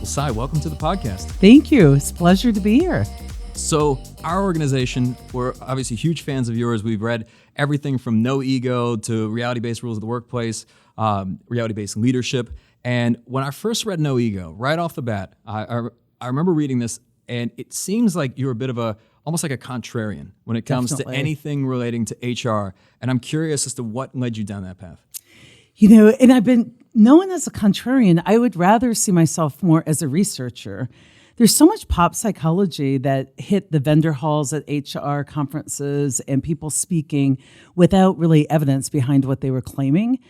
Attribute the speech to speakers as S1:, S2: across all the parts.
S1: Well, Cy, welcome to the podcast.
S2: Thank you. It's a pleasure to be here.
S1: So our organization, we're obviously huge fans of yours. We've read everything from No Ego to reality-based rules of the workplace, reality-based leadership. And when I first read No Ego, right off the bat, I remember reading this, and it seems like you're a bit of almost like a contrarian when it comes to anything relating to HR. And I'm curious as to what led you down that path.
S2: You know, and I've been known as a contrarian. I would rather see myself more as a researcher. There's so much pop psychology that hit the vendor halls at HR conferences and people speaking without really evidence behind what they were claiming.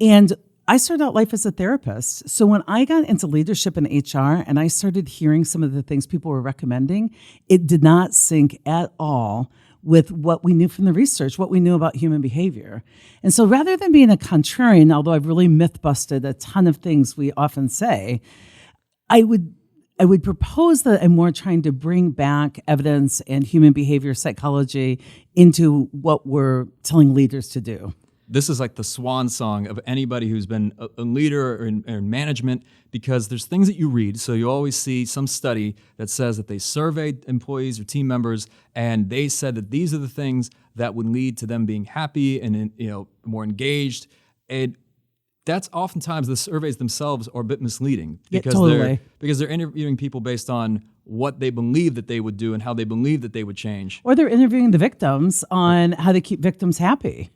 S2: And I started out life as a therapist. So when I got into leadership in HR and I started hearing some of the things people were recommending, it did not sync at all with what we knew from the research, what we knew about human behavior. And so rather than being a contrarian, although I've really myth busted a ton of things we often say, I would propose that I'm more trying to bring back evidence and human behavior psychology into what we're telling leaders to do.
S1: This is like the swan song of anybody who's been a leader or in management, because there's things that you read. So you always see some study that says that they surveyed employees or team members, and they said that these are the things that would lead to them being happy and more engaged. And that's oftentimes the surveys themselves are a bit misleading because they're interviewing people based on what they believe that they would do and how they believe that they would change.
S2: Or they're interviewing the victims on how to keep victims happy.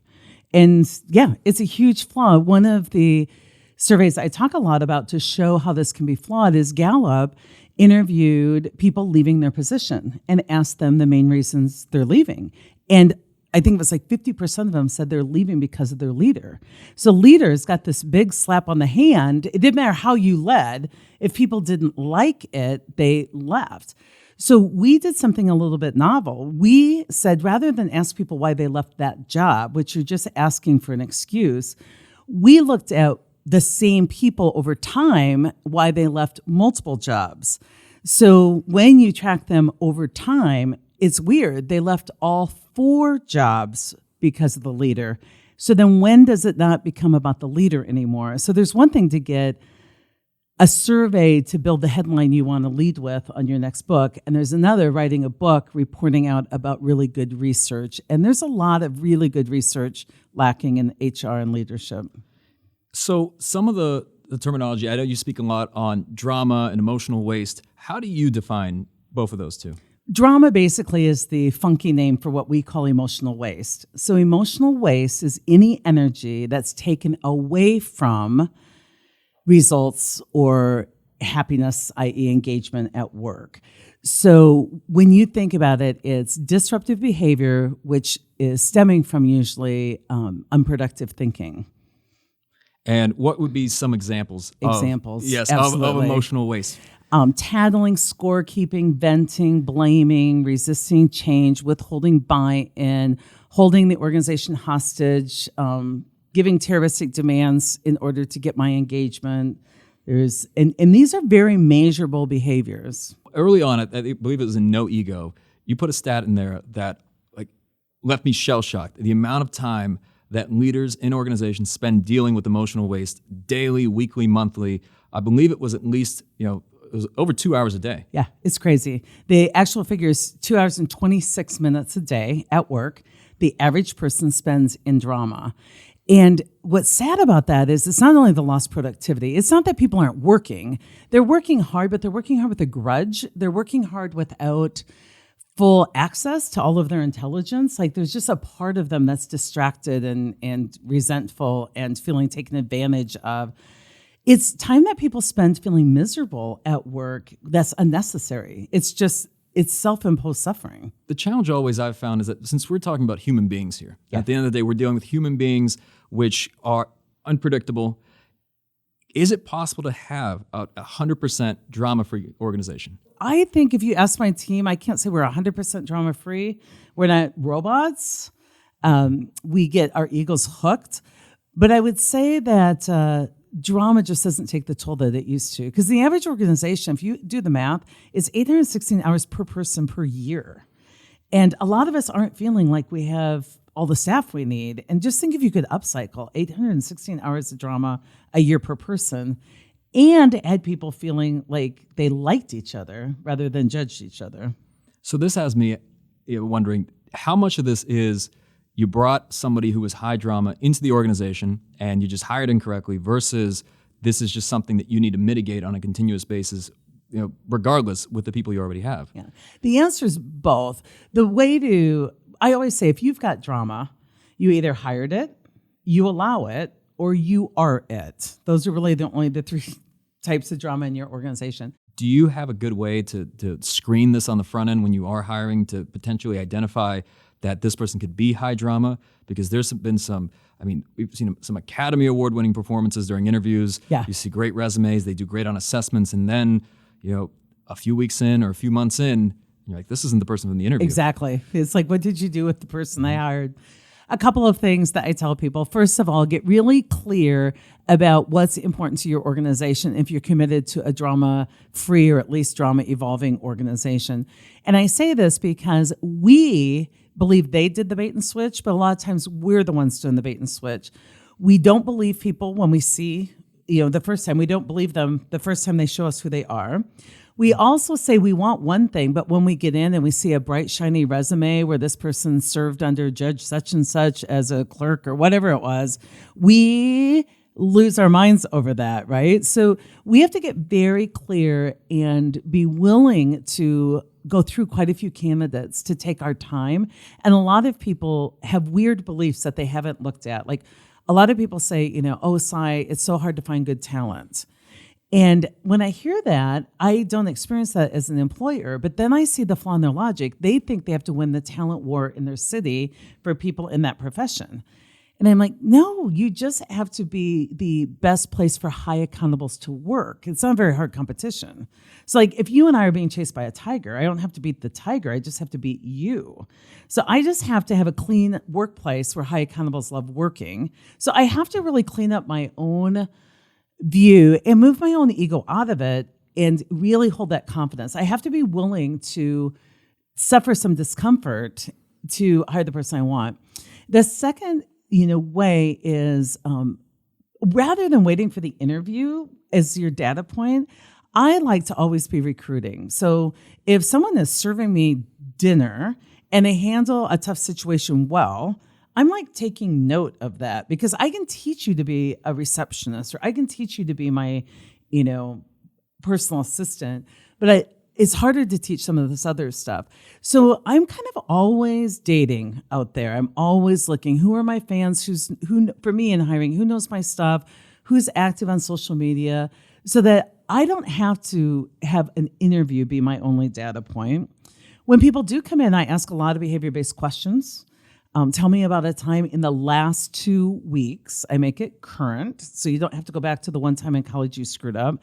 S2: And yeah, it's a huge flaw. One of the surveys I talk a lot about to show how this can be flawed is Gallup interviewed people leaving their position and asked them the main reasons they're leaving. And I think it was like 50% of them said they're leaving because of their leader. So leaders got this big slap on the hand. It didn't matter how you led. If people didn't like it, they left. So we did something a little bit novel. We said, rather than ask people why they left that job, which you're just asking for an excuse, we looked at the same people over time, why they left multiple jobs. So when you track them over time, it's weird. They left all 4 jobs because of the leader. So then when does it not become about the leader anymore? So there's one thing to get a survey to build the headline you want to lead with on your next book. And there's another, writing a book, reporting out about really good research. And there's a lot of really good research lacking in HR and leadership.
S1: So some of the terminology, I know you speak a lot on drama and emotional waste. How do you define both of those two?
S2: Drama basically is the funky name for what we call emotional waste. So emotional waste is any energy that's taken away from results or happiness, i.e. engagement at work. So when you think about it, it's disruptive behavior, which is stemming from usually unproductive thinking.
S1: And what would be some examples? Of emotional waste?
S2: Tattling, scorekeeping, venting, blaming, resisting change, withholding buy-in, holding the organization hostage, giving terroristic demands in order to get my engagement. And these are very measurable behaviors.
S1: Early on, I believe it was in No Ego, you put a stat in there that left me shell-shocked. The amount of time that leaders in organizations spend dealing with emotional waste daily, weekly, monthly. I believe it was at least, it was over 2 hours a day.
S2: Yeah, it's crazy. The actual figure is 2 hours and 26 minutes a day at work. The average person spends in drama. And what's sad about that is it's not only the lost productivity. It's not that people aren't working. They're working hard, but they're working hard with a grudge. They're working hard without full access to all of their intelligence. Like there's just a part of them that's distracted and resentful and feeling taken advantage of. It's time that people spend feeling miserable at work that's unnecessary. It's self-imposed suffering.
S1: The challenge always I've found is that since we're talking about human beings here, at the end of the day, we're dealing with human beings which are unpredictable. Is it possible to have a 100% drama-free organization?
S2: I think if you ask my team, I can't say we're 100% drama-free. We're not robots. We get our egos hooked. But I would say that drama just doesn't take the toll that it used to. Because the average organization, if you do the math, is 816 hours per person per year. And a lot of us aren't feeling like we have all the staff we need. And just think if you could upcycle 816 hours of drama a year per person. and it had people feeling like they liked each other rather than judged each other.
S1: So this has me wondering how much of this is you brought somebody who was high drama into the organization and you just hired incorrectly versus this is just something that you need to mitigate on a continuous basis, regardless with the people you already have.
S2: Yeah. The answer is both. I always say, if you've got drama, you either hired it, you allow it, or you are it. Those are really only the three types of drama in your organization.
S1: Do you have a good way to screen this on the front end when you are hiring to potentially identify that this person could be high drama? Because there's been we've seen some Academy Award winning performances during interviews.
S2: Yeah.
S1: You see great resumes, they do great on assessments, and then, a few weeks in or a few months in, you're like, this isn't the person from the interview.
S2: Exactly. It's like, what did you do with the person I hired? A couple of things that I tell people. First of all, get really clear about what's important to your organization if you're committed to a drama-free or at least drama-evolving organization. And I say this because we believe they did the bait and switch, but a lot of times we're the ones doing the bait and switch. We don't believe people when we see, the first time. We don't believe them the first time they show us who they are. We also say we want one thing, but when we get in and we see a bright, shiny resume where this person served under Judge such and such as a clerk or whatever it was, we lose our minds over that, right? So we have to get very clear and be willing to go through quite a few candidates to take our time. And a lot of people have weird beliefs that they haven't looked at. Like a lot of people say, oh, Cy, it's so hard to find good talent. And when I hear that, I don't experience that as an employer, but then I see the flaw in their logic. They think they have to win the talent war in their city for people in that profession. And I'm like, no, you just have to be the best place for high accountables to work. It's not a very hard competition. So like if you and I are being chased by a tiger, I don't have to beat the tiger. I just have to beat you. So I just have to have a clean workplace where high accountables love working. So I have to really clean up my own view and move my own ego out of it and really hold that confidence. I have to be willing to suffer some discomfort to hire the person I want. The second, way is rather than waiting for the interview as your data point, I like to always be recruiting. So if someone is serving me dinner and they handle a tough situation well, I'm like taking note of that because I can teach you to be a receptionist or I can teach you to be my, personal assistant, but it's harder to teach some of this other stuff. So I'm kind of always dating out there. I'm always looking, who are my fans, who for me in hiring, who knows my stuff, who's active on social media, so that I don't have to have an interview be my only data point. When people do come in, I ask a lot of behavior-based questions. Tell me about a time in the last 2 weeks. I make it current, so you don't have to go back to the one time in college you screwed up.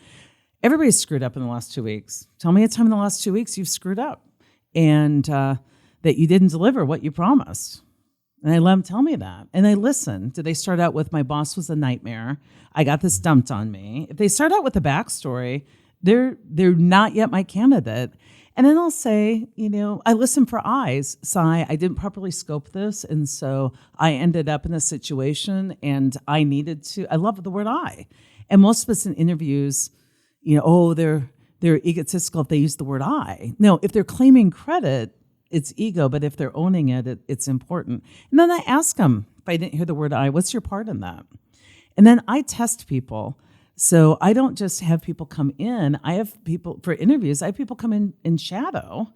S2: Everybody's screwed up in the last 2 weeks. Tell me a time in the last 2 weeks you've screwed up and that you didn't deliver what you promised. And I let them tell me that. And I listen. Did they start out with, my boss was a nightmare, I got this dumped on me? If they start out with a backstory, they're not yet my candidate. And then I'll say, I listen for eyes. Cy, I didn't properly scope this, and so I ended up in a situation, and I love the word I. And most of us in interviews, they're egotistical if they use the word I. No, if they're claiming credit, it's ego, but if they're owning it, it's important. And then I ask them, if I didn't hear the word I, what's your part in that? And then I test people. So I don't just have people come in. I have people for interviews. I have people come in shadow,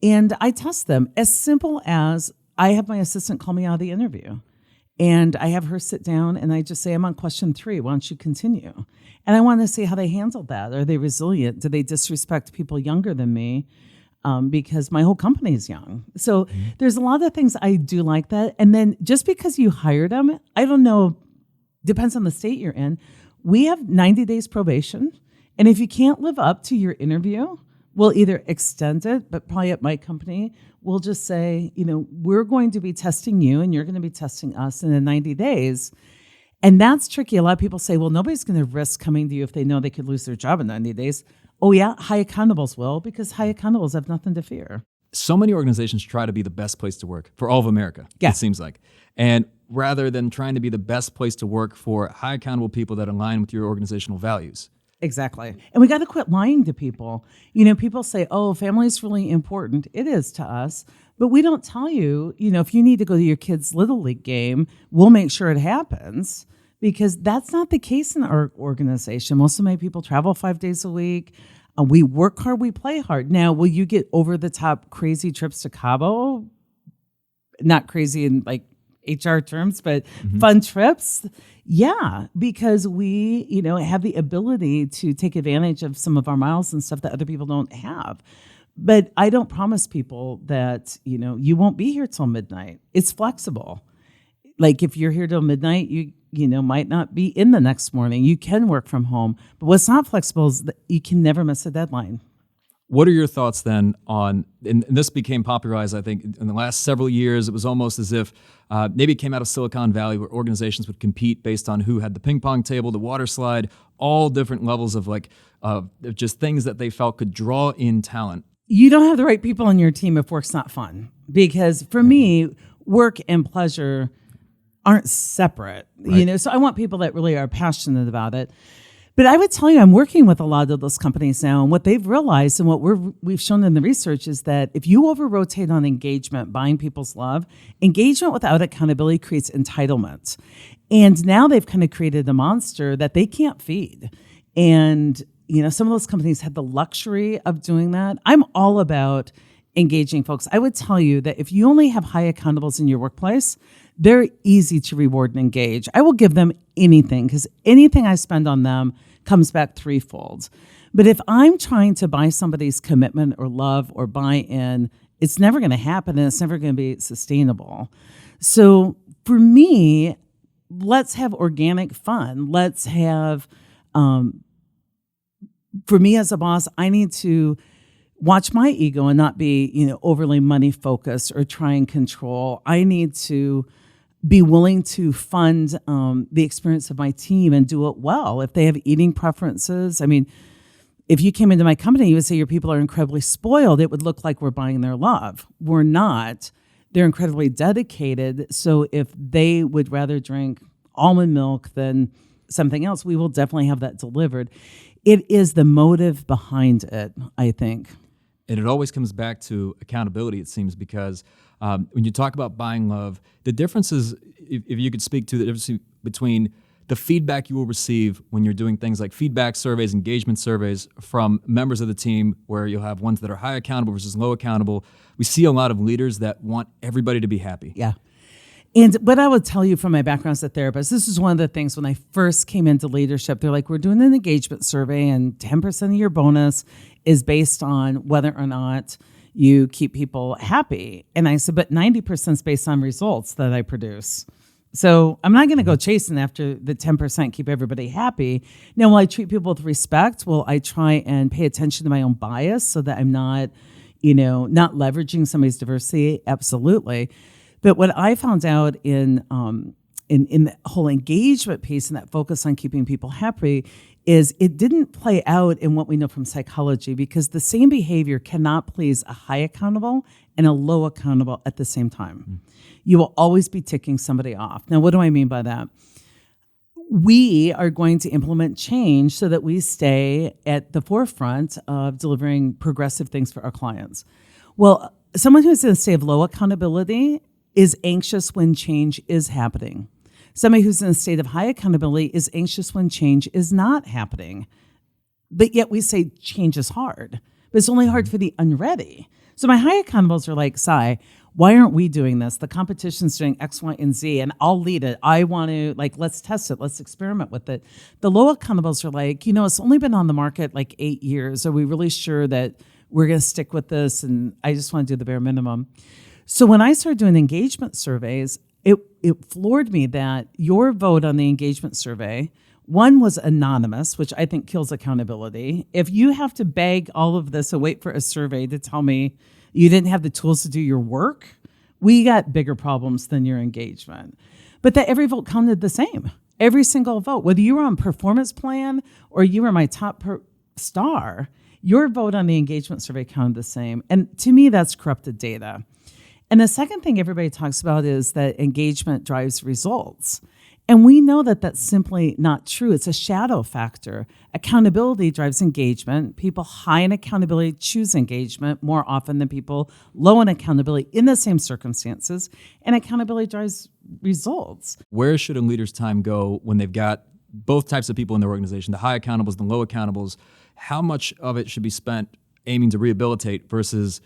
S2: and I test them as simple as I have my assistant call me out of the interview, and I have her sit down, and I just say, I'm on question 3. Why don't you continue? And I want to see how they handled that. Are they resilient? Do they disrespect people younger than me? Because my whole company is young. So there's a lot of things I do like that. And then just because you hired them, I don't know, depends on the state you're in. We have 90 days probation. And if you can't live up to your interview, we'll either extend it, but probably at my company, we'll just say, we're going to be testing you and you're going to be testing us in the 90 days. And that's tricky. A lot of people say, well, nobody's going to risk coming to you if they know they could lose their job in 90 days. Oh, yeah, high accountables will, because high accountables have nothing to fear.
S1: So many organizations try to be the best place to work for all of America,
S2: Yeah.
S1: It seems like. And rather than trying to be the best place to work for high accountable people that align with your organizational values.
S2: Exactly. And we got to quit lying to people. People say, oh, family is really important. It is to us. But we don't tell you, if you need to go to your kid's Little League game, we'll make sure it happens, because that's not the case in our organization. Most of my people travel 5 days a week. We work hard, we play hard. Now, will you get over the top crazy trips to Cabo? Not crazy in like HR terms, but fun trips. Yeah, because we, have the ability to take advantage of some of our miles and stuff that other people don't have. But I don't promise people that, you won't be here till midnight. It's flexible. Like if you're here till midnight, you might not be in the next morning. You can work from home. But what's not flexible is that you can never miss a deadline.
S1: What are your thoughts then on, and this became popularized, I think, in the last several years. It was almost as if maybe it came out of Silicon Valley, where organizations would compete based on who had the ping pong table, the water slide, all different levels of just things that they felt could draw in talent.
S2: You don't have the right people on your team if work's not fun. Because for me, work and pleasure aren't separate.
S1: Right.
S2: So I want people that really are passionate about it. But I would tell you, I'm working with a lot of those companies now, and what they've realized and what we've shown in the research is that if you over-rotate on engagement, buying people's love, engagement without accountability creates entitlement. And now they've kind of created a monster that they can't feed. And, some of those companies had the luxury of doing that. I'm all about engaging folks. I would tell you that if you only have high accountables in your workplace, they're easy to reward and engage. I will give them anything, because anything I spend on them comes back threefold. But if I'm trying to buy somebody's commitment or love or buy-in, it's never going to happen, and it's never going to be sustainable. So for me, let's have organic fun. Let's have, for me as a boss, I need to watch my ego and not be, overly money focused or try and control. I need to be willing to fund the experience of my team and do it well. If they have eating preferences, if you came into my company, you would say your people are incredibly spoiled. It would look like we're buying their love. We're not. They're incredibly dedicated. So if they would rather drink almond milk than something else, we will definitely have that delivered. It is the motive behind it, I think.
S1: And it always comes back to accountability, it seems, because when you talk about buying love, the difference is, if you could speak to the difference between the feedback you will receive when you're doing things like feedback surveys, engagement surveys from members of the team, where you'll have ones that are high accountable versus low accountable. We see a lot of leaders that want everybody to be happy.
S2: Yeah. And what I would tell you from my background as a therapist, this is one of the things when I first came into leadership, they're like, we're doing an engagement survey and 10% of your bonus is based on whether or not you keep people happy. And I said, but 90% is based on results that I produce. So I'm not going to go chasing after the 10%, keep everybody happy. Now, will I treat people with respect? Will I try and pay attention to my own bias so that I'm not, not leveraging somebody's diversity? Absolutely. But what I found out in the whole engagement piece and that focus on keeping people happy is it didn't play out in what we know from psychology, because the same behavior cannot please a high accountable and a low accountable at the same time. You will always be ticking somebody off. Now, what do I mean by that? We are going to implement change so that we stay at the forefront of delivering progressive things for our clients. Well, someone who's in a state of low accountability is anxious when change is happening. Somebody who's in a state of high accountability is anxious when change is not happening. But yet we say change is hard, but it's only hard for the unready. So my high accountables are like, Cy, why aren't we doing this? The competition's doing X, Y, and Z, and I'll lead it. I want to, let's test it. Let's experiment with it. The low accountables are like, it's only been on the market 8 years. Are we really sure that we're going to stick with this? And I just want to do the bare minimum. So when I started doing engagement surveys, it floored me that your vote on the engagement survey, one was anonymous, which I think kills accountability. If you have to beg all of this and wait for a survey to tell me you didn't have the tools to do your work, we got bigger problems than your engagement. But that every vote counted the same. Every single vote, whether you were on performance plan or you were my top star, your vote on the engagement survey counted the same. And to me, that's corrupted data. And the second thing everybody talks about is that engagement drives results. And we know that that's simply not true. It's a shadow factor. Accountability drives engagement. People high in accountability choose engagement more often than people low in accountability in the same circumstances. And accountability drives results.
S1: Where should a leader's time go when they've got both types of people in their organization, the high accountables, the low accountables? How much of it should be spent aiming to rehabilitate versus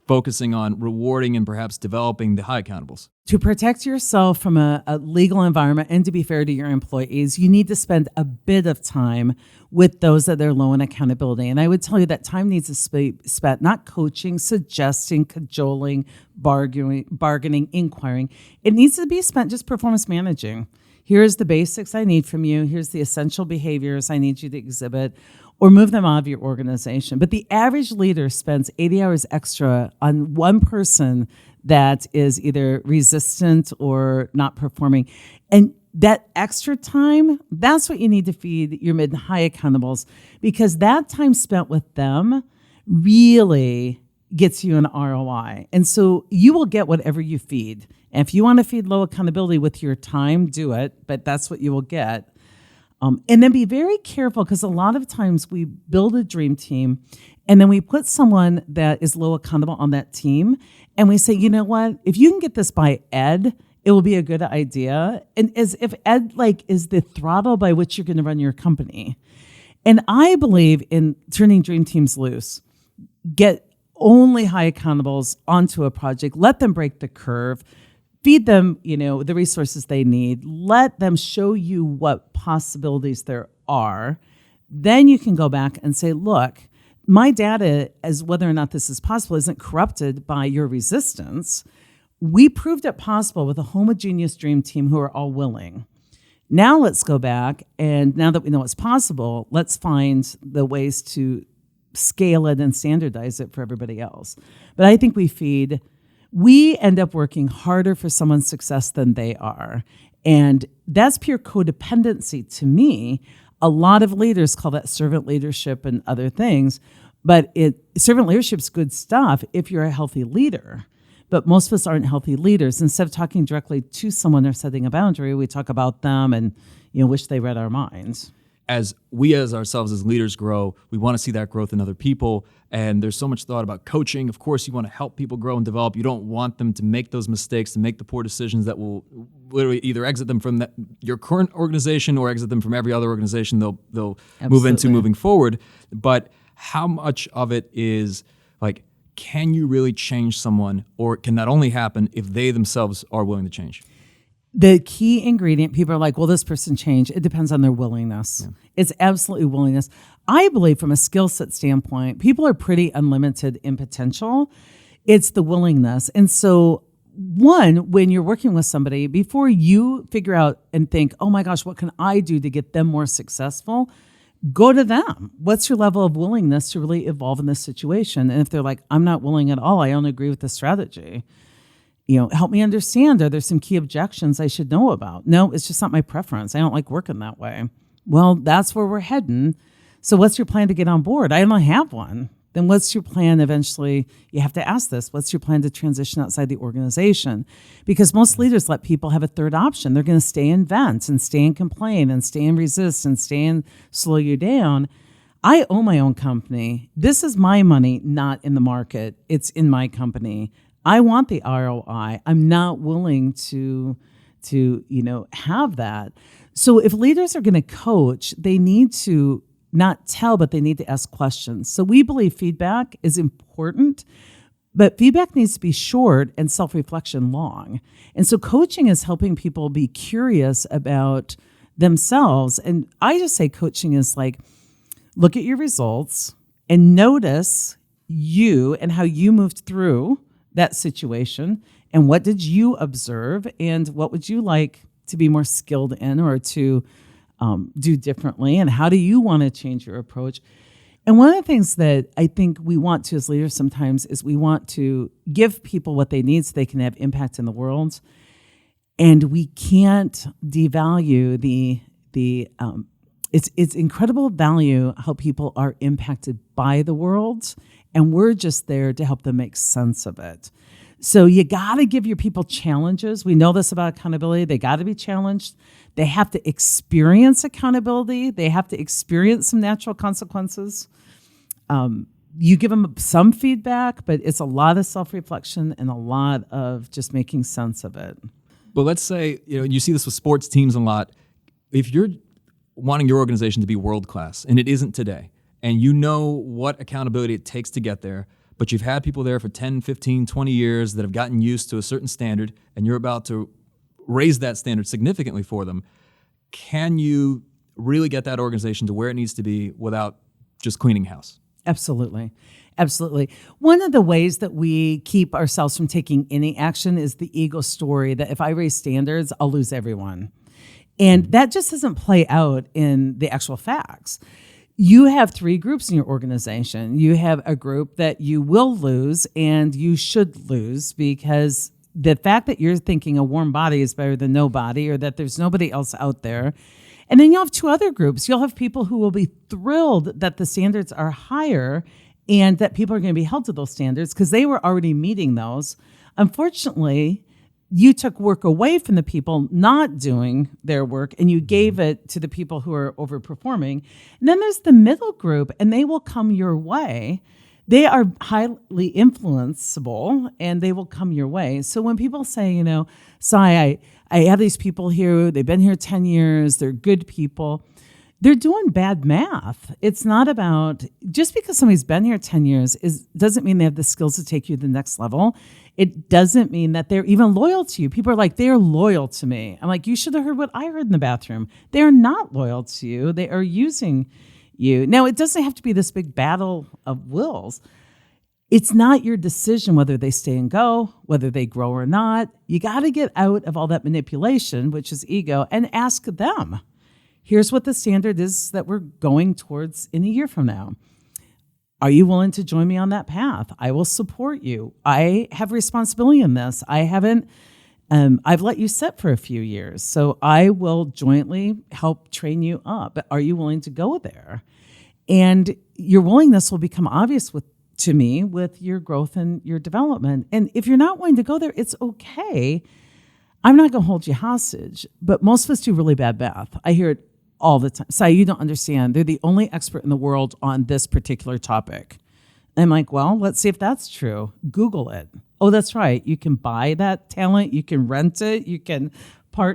S1: focusing on rewarding and perhaps developing the high accountables?
S2: To protect yourself from a legal environment and to be fair to your employees, you need to spend a bit of time with those that are low in accountability. And I would tell you that time needs to be spent not coaching, suggesting, cajoling, bargaining, inquiring. It needs to be spent just performance managing. Here's the basics I need from you. Here's the essential behaviors I need you to exhibit, or move them out of your organization. But the average leader spends 80 hours extra on one person that is either resistant or not performing. And that extra time, that's what you need to feed your mid and high accountables, because that time spent with them really gets you an ROI. And so you will get whatever you feed. And if you want to feed low accountability with your time, do it, but that's what you will get. And then be very careful, because a lot of times we build a dream team and then we put someone that is low accountable on that team. And we say, you know what, if you can get this by Ed, it will be a good idea. And as if Ed is the throttle by which you're going to run your company. And I believe in turning dream teams loose. Get only high accountables onto a project. Let them break the curve. Feed them, the resources they need. Let them show you what possibilities there are. Then you can go back and say, look, my data as whether or not this is possible isn't corrupted by your resistance. We proved it possible with a homogeneous dream team who are all willing. Now let's go back, and now that we know it's possible, let's find the ways to scale it and standardize it for everybody else. But I think we end up working harder for someone's success than they are. And that's pure codependency to me. A lot of leaders call that servant leadership and other things, but servant leadership is good stuff if you're a healthy leader. But most of us aren't healthy leaders. Instead of talking directly to someone or setting a boundary, we talk about them and wish they read our minds.
S1: As we as ourselves as leaders grow, we want to see that growth in other people. And there's so much thought about coaching. Of course, you want to help people grow and develop. You don't want them to make those mistakes, to make the poor decisions that will literally either exit them from your current organization or exit them from every other organization they'll move into moving forward. But how much of it is can you really change someone, or can that only happen if they themselves are willing to change?
S2: The key ingredient, people are like, will this person change? It depends on their willingness. Yeah. It's absolutely willingness. I believe from a skill set standpoint, people are pretty unlimited in potential. It's the willingness. And so when you're working with somebody, before you figure out and think, oh my gosh, what can I do to get them more successful? Go to them. What's your level of willingness to really evolve in this situation? And if they're like, I'm not willing at all, I don't agree with the strategy. Help me understand. Are there some key objections I should know about? No, it's just not my preference. I don't like working that way. Well, that's where we're heading. So what's your plan to get on board? I don't have one. Then what's your plan eventually? You have to ask this. What's your plan to transition outside the organization? Because most leaders let people have a third option. They're going to stay and vent and stay and complain and stay and resist and stay and slow you down. I own my own company. This is my money, not in the market. It's in my company. I want the ROI. I'm not willing to have that. So if leaders are going to coach, they need to not tell, but they need to ask questions. So we believe feedback is important, but feedback needs to be short and self-reflection long. And so coaching is helping people be curious about themselves. And I just say coaching is look at your results and notice you and how you moved through that situation, and what did you observe, and what would you like to be more skilled in or to do differently, and how do you want to change your approach? And one of the things that I think we want to as leaders sometimes is we want to give people what they need so they can have impact in the world, and we can't devalue it's incredible value how people are impacted by the world, and we're just there to help them make sense of it. So you got to give your people challenges. We know this about accountability. They got to be challenged. They have to experience accountability. They have to experience some natural consequences. You give them some feedback, but it's a lot of self-reflection and a lot of just making sense of it.
S1: But let's say, you see this with sports teams a lot. If you're wanting your organization to be world-class, and it isn't today, and you know what accountability it takes to get there, but you've had people there for 10, 15, 20 years that have gotten used to a certain standard, and you're about to raise that standard significantly for them, can you really get that organization to where it needs to be without just cleaning house?
S2: Absolutely. Absolutely. One of the ways that we keep ourselves from taking any action is the ego story that if I raise standards, I'll lose everyone. And that just doesn't play out in the actual facts. You have 3 groups in your organization. You have a group that you will lose and you should lose because the fact that you're thinking a warm body is better than no body or that there's nobody else out there. And then you'll have 2 other groups. You'll have people who will be thrilled that the standards are higher and that people are going to be held to those standards because they were already meeting those. Unfortunately, you took work away from the people not doing their work and you gave it to the people who are overperforming. And then there's the middle group, and they will come your way. They are highly influenceable and they will come your way. So when people say, Cy, I have these people here, they've been here 10 years, they're good people, they're doing bad math. It's not about, just because somebody's been here 10 years doesn't mean they have the skills to take you to the next level. It doesn't mean that they're even loyal to you. People are like, they're loyal to me. I'm like, you should have heard what I heard in the bathroom. They're not loyal to you. They are using you. Now, it doesn't have to be this big battle of wills. It's not your decision whether they stay and go, whether they grow or not. You got to get out of all that manipulation, which is ego, and ask them. Here's what the standard is that we're going towards in a year from now. Are you willing to join me on that path? I will support you. I have responsibility in this. I've let you sit for a few years, so I will jointly help train you up. But are you willing to go there? And your willingness will become obvious to me with your growth and your development. And if you're not willing to go there, it's okay. I'm not going to hold you hostage, but most of us do really bad math. I hear it all the time. Cy, you don't understand. They're the only expert in the world on this particular topic. And I'm like, well, let's see if that's true. Google it. Oh, that's right. You can buy that talent. You can rent it. You can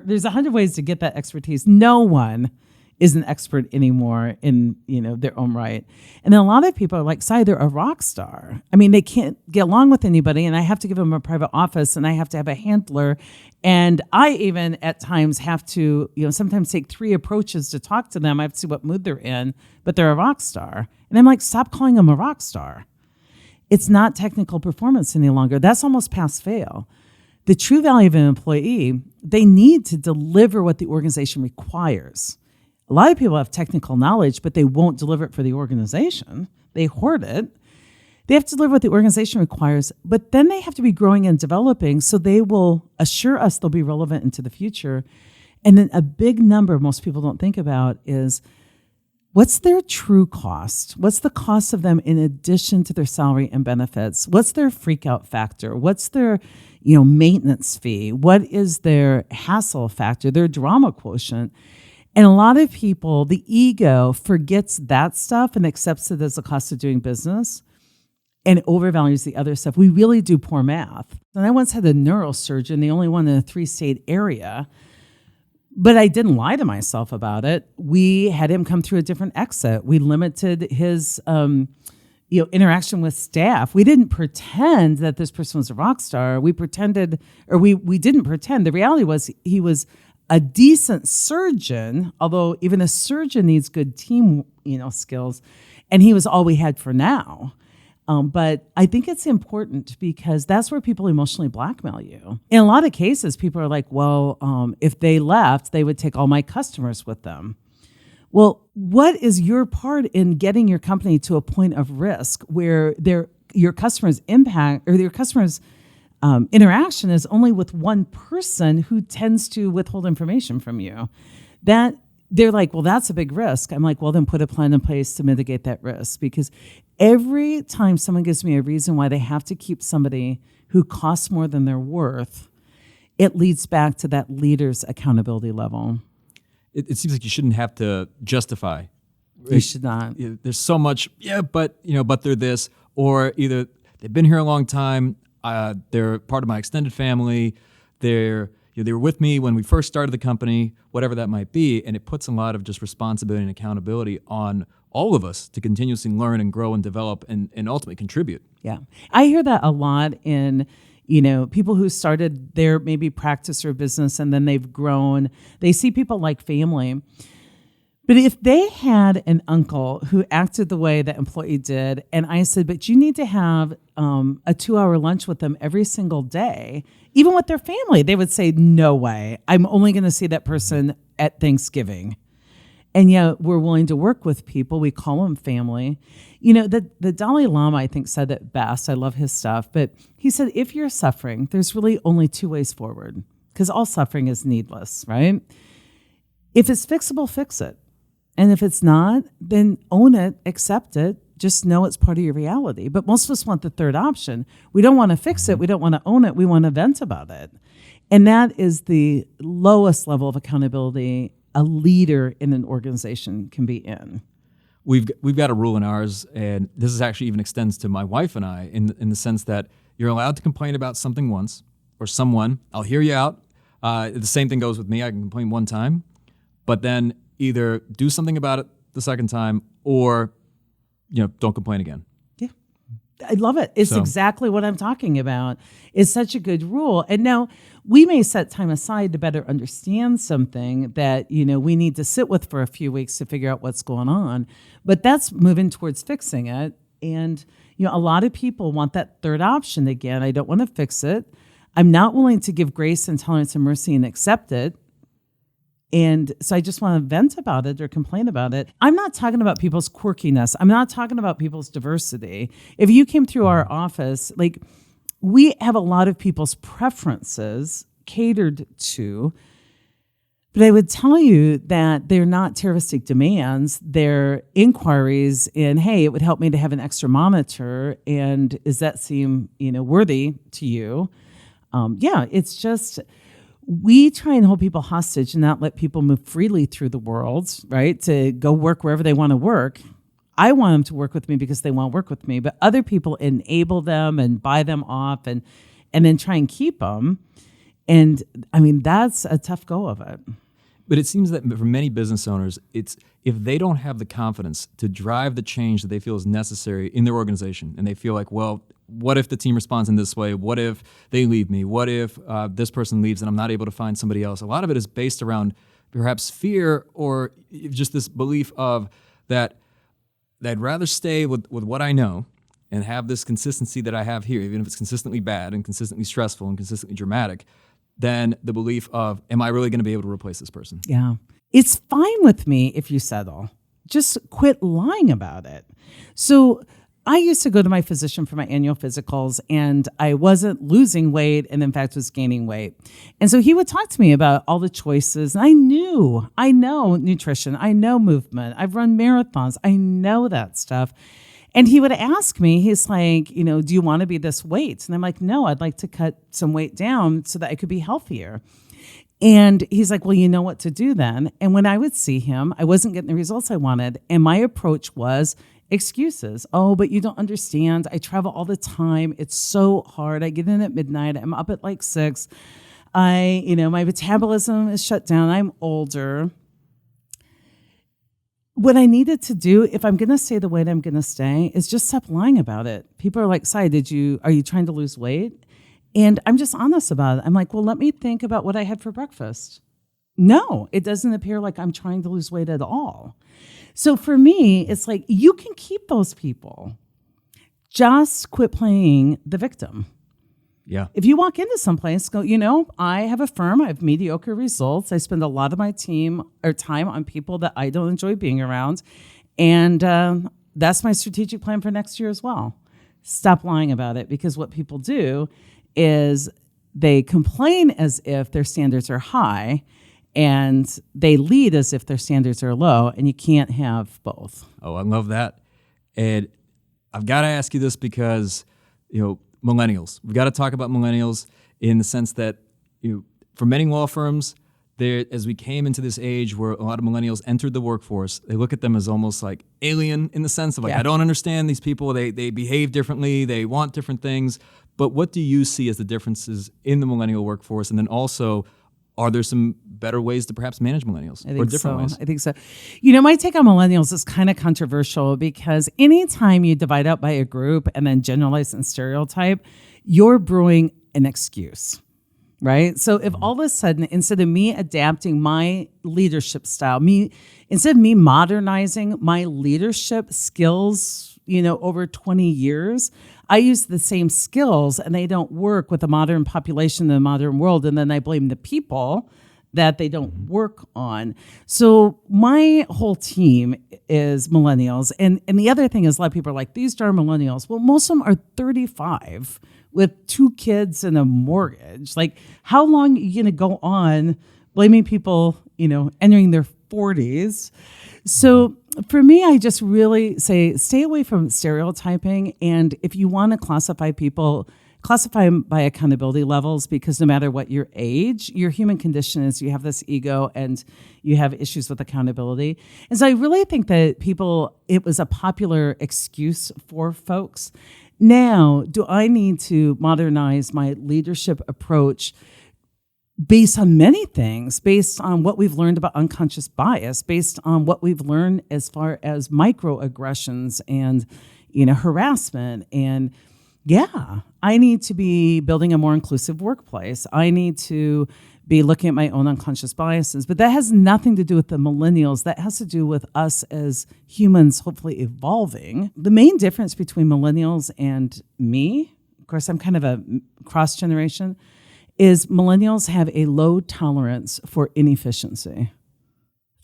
S2: there's 100 ways to get that expertise. No one is an expert anymore in their own right. And then a lot of people are like, Cy, they're a rock star. I mean, they can't get along with anybody, and I have to give them a private office, and I have to have a handler. And I even at times have to, sometimes take 3 approaches to talk to them. I have to see what mood they're in, but they're a rock star. And I'm like, stop calling them a rock star. It's not technical performance any longer. That's almost pass fail. The true value of an employee, they need to deliver what the organization requires. A lot of people have technical knowledge, but they won't deliver it for the organization. They hoard it. They have to deliver what the organization requires, but then they have to be growing and developing, so they will assure us they'll be relevant into the future. And then a big number most people don't think about is, what's their true cost? What's the cost of them in addition to their salary and benefits? What's their freak out factor? What's their maintenance fee? What is their hassle factor, their drama quotient? And a lot of people, the ego forgets that stuff and accepts it as the cost of doing business and overvalues the other stuff. We really do poor math. And I once had a neurosurgeon, the only one in a 3-state area, but I didn't lie to myself about it. We had him come through a different exit. We limited his interaction with staff. We didn't pretend that this person was a rock star. We pretended, or we didn't pretend. The reality was he was a decent surgeon, although even a surgeon needs good team, skills, and he was all we had for now. But I think it's important because that's where people emotionally blackmail you. In a lot of cases, people are like, well, if they left, they would take all my customers with them. Well, what is your part in getting your company to a point of risk where your customers' impact or your customers' interaction is only with one person who tends to withhold information from you? That they're like, well, that's a big risk. I'm like, well, then put a plan in place to mitigate that risk. Because every time someone gives me a reason why they have to keep somebody who cost more than they're worth, it leads back to that leader's accountability level.
S1: It seems like you shouldn't have to justify.
S2: You should not.
S1: There's so much, but they're this, or either they've been here a long time, they're part of my extended family, they were with me when we first started the company, whatever that might be, and it puts a lot of just responsibility and accountability on all of us to continuously learn and grow and develop and ultimately contribute.
S2: Yeah. I hear that a lot in, people who started their maybe practice or business and then they've grown. They see people like family. But if they had an uncle who acted the way that employee did, and I said, but you need to have a 2-hour lunch with them every single day, even with their family, they would say, no way. I'm only going to see that person at Thanksgiving. And yet we're willing to work with people. We call them family. The Dalai Lama, I think, said it best. I love his stuff. But he said, if you're suffering, there's really only 2 ways forward, because all suffering is needless, right? If it's fixable, fix it. And if it's not, then own it, accept it, just know it's part of your reality. But most of us want the third option. We don't want to fix it. We don't want to own it. We want to vent about it. And that is the lowest level of accountability a leader in an organization can be in.
S1: We've got a rule in ours, and this is actually even extends to my wife and I in the sense that you're allowed to complain about something once or someone. I'll hear you out. The same thing goes with me. I can complain one time, but then either do something about it the second time or, don't complain again.
S2: Yeah. I love it. It's exactly what I'm talking about. It's such a good rule. And now we may set time aside to better understand something that, we need to sit with for a few weeks to figure out what's going on. But that's moving towards fixing it. And, a lot of people want that third option again. I don't want to fix it. I'm not willing to give grace and tolerance and mercy and accept it. And so I just want to vent about it or complain about it. I'm not talking about people's quirkiness. I'm not talking about people's diversity. If you came through our office, we have a lot of people's preferences catered to, but I would tell you that they're not terroristic demands. They're inquiries in, hey, it would help me to have an extra monitor. And does that seem, worthy to you? It's just... We try and hold people hostage and not let people move freely through the world, right? To go work wherever they want to work. I want them to work with me because they want to work with me, but other people enable them and buy them off and then try and keep them. And that's a tough go of it.
S1: But it seems that for many business owners, it's if they don't have the confidence to drive the change that they feel is necessary in their organization, and they feel like, well, what if the team responds in this way? What if they leave me? What if this person leaves and I'm not able to find somebody else? A lot of it is based around perhaps fear or just this belief of that I'd rather stay with what I know and have this consistency that I have here, even if it's consistently bad and consistently stressful and consistently dramatic, than the belief of, am I really going to be able to replace this person?
S2: Yeah. It's fine with me if you settle. Just quit lying about it. So I used to go to my physician for my annual physicals, and I wasn't losing weight and in fact was gaining weight. And so he would talk to me about all the choices. And I know nutrition. I know movement. I've run marathons. I know that stuff. And he would ask me, he's like, do you want to be this weight? And I'm like, no, I'd like to cut some weight down so that I could be healthier. And he's like, well, you know what to do then. And when I would see him, I wasn't getting the results I wanted. And my approach was excuses. Oh, but you don't understand. I travel all the time. It's so hard. I get in at midnight. I'm up at 6. My metabolism is shut down. I'm older. What I needed to do, if I'm going to stay the weight I'm going to stay, is just stop lying about it. People are like, Cy, are you trying to lose weight? And I'm just honest about it. I'm like, well, let me think about what I had for breakfast. No, it doesn't appear like I'm trying to lose weight at all. So for me, it's like, you can keep those people. Just quit playing the victim.
S1: Yeah.
S2: If you walk into someplace, go, I have a firm, I have mediocre results. I spend a lot of my time on people that I don't enjoy being around. And that's my strategic plan for next year as well. Stop lying about it, because what people do is they complain as if their standards are high and they lead as if their standards are low, and you can't have both.
S1: Oh, I love that. And I've got to ask you this because, millennials. We've got to talk about millennials in the sense that for many law firms, as we came into this age where a lot of millennials entered the workforce, they look at them as almost like alien in the sense of like, I don't understand these people. They behave differently. They want different things. But what do you see as the differences in the millennial workforce? And then also, are there some better ways to perhaps manage millennials or different ways?
S2: I think so. My take on millennials is kind of controversial because anytime you divide up by a group and then generalize and stereotype, you're brewing an excuse. Right. So if all of a sudden, instead of me adapting my leadership style, instead of me modernizing my leadership skills, over 20 years, I use the same skills and they don't work with the modern population in the modern world. And then I blame the people that they don't work on. So my whole team is millennials. And the other thing is a lot of people are like, these darn millennials. Well, most of them are 35 with 2 kids and a mortgage. Like, how long are you going to go on blaming people, entering their 40s? So for me, I just really say, stay away from stereotyping. And if you want to classify people, classify them by accountability levels, because no matter what your age, your human condition is you have this ego and you have issues with accountability. And so I really think that it was a popular excuse for folks. Now, do I need to modernize my leadership approach based on many things, based on what we've learned about unconscious bias, based on what we've learned as far as microaggressions and, harassment? And I need to be building a more inclusive workplace. I need to be looking at my own unconscious biases. But that has nothing to do with the millennials. That has to do with us as humans hopefully evolving. The main difference between millennials and me, of course, I'm kind of a cross generation, is millennials have a low tolerance for inefficiency.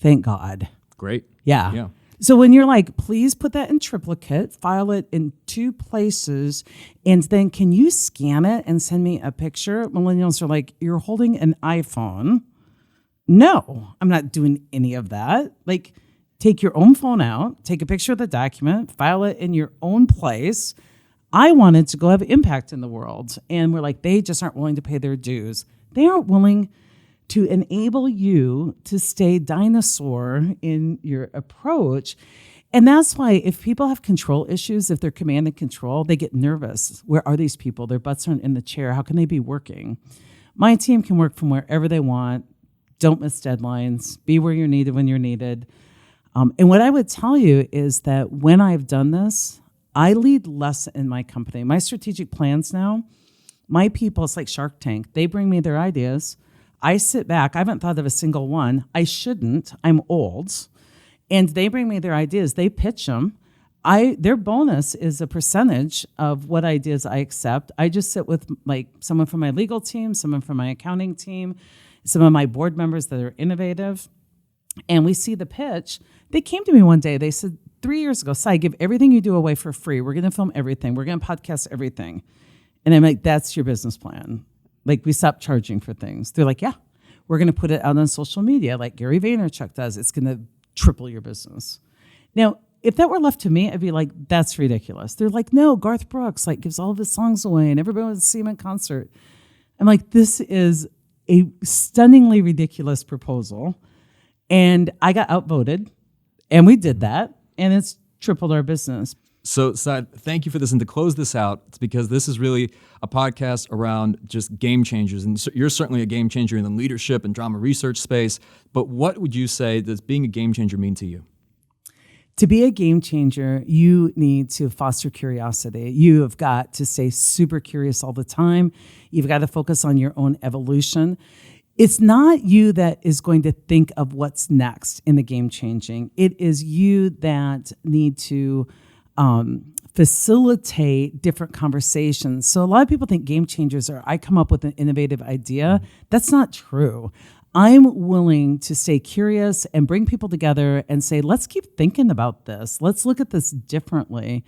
S2: Thank God.
S1: Great.
S2: Yeah. So when you're like, please put that in triplicate, file it in 2 places, and then can you scan it and send me a picture? Millennials are like, you're holding an iPhone. No, I'm not doing any of that. Like, take your own phone out, take a picture of the document, file it in your own place. I wanted to go have impact in the world. And we're like, they just aren't willing to pay their dues. They aren't willing to enable you to stay dinosaur in your approach. And that's why if people have control issues, if they're command and control, they get nervous. Where are these people? Their butts aren't in the chair. How can they be working? My team can work from wherever they want. Don't miss deadlines. Be where you're needed when you're needed. And what I would tell you is that when I've done this, I lead less in my company. My strategic plans now, my people, it's like Shark Tank. They bring me their ideas. I sit back. I haven't thought of a single one. I shouldn't. I'm old. And they bring me their ideas. They pitch them. Their bonus is a percentage of what ideas I accept. I just sit with like someone from my legal team, someone from my accounting team, some of my board members that are innovative, and we see the pitch. They came to me one day. They said, 3 years ago, Cy, give everything you do away for free. We're going to film everything. We're going to podcast everything. And I'm like, that's your business plan. Like, we stopped charging for things. They're like, yeah, we're going to put it out on social media like Gary Vaynerchuk does. It's going to triple your business. Now, if that were left to me, I'd be like, that's ridiculous. They're like, no, Garth Brooks like gives all of his songs away and everybody wants to see him in concert. I'm like, this is a stunningly ridiculous proposal. And I got outvoted, and we did that, and it's tripled our business.
S1: So, Cy, thank you for this. And to close this out, it's because this is really a podcast around just game changers. And you're certainly a game changer in the leadership and drama research space. But what would you say does being a game changer mean to you?
S2: To be a game changer, you need to foster curiosity. You have got to stay super curious all the time. You've got to focus on your own evolution. It's not you that is going to think of what's next in the game changing. It is you that need to facilitate different conversations. So a lot of people think game changers are, I come up with an innovative idea. That's not true. I'm willing to stay curious and bring people together and say, let's keep thinking about this. Let's look at this differently.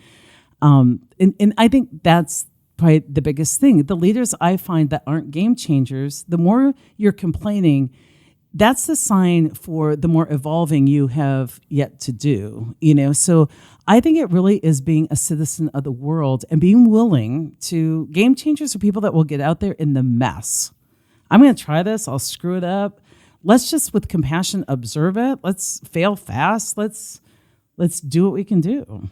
S2: And I think that's probably the biggest thing. The leaders I find that aren't game changers, the more you're complaining, that's the sign for the more evolving you have yet to do, So I think it really is being a citizen of the world and being willing to, game changers are people that will get out there in the mess. I'm going to try this. I'll screw it up. Let's just with compassion observe it. Let's fail fast. Let's do what we can do.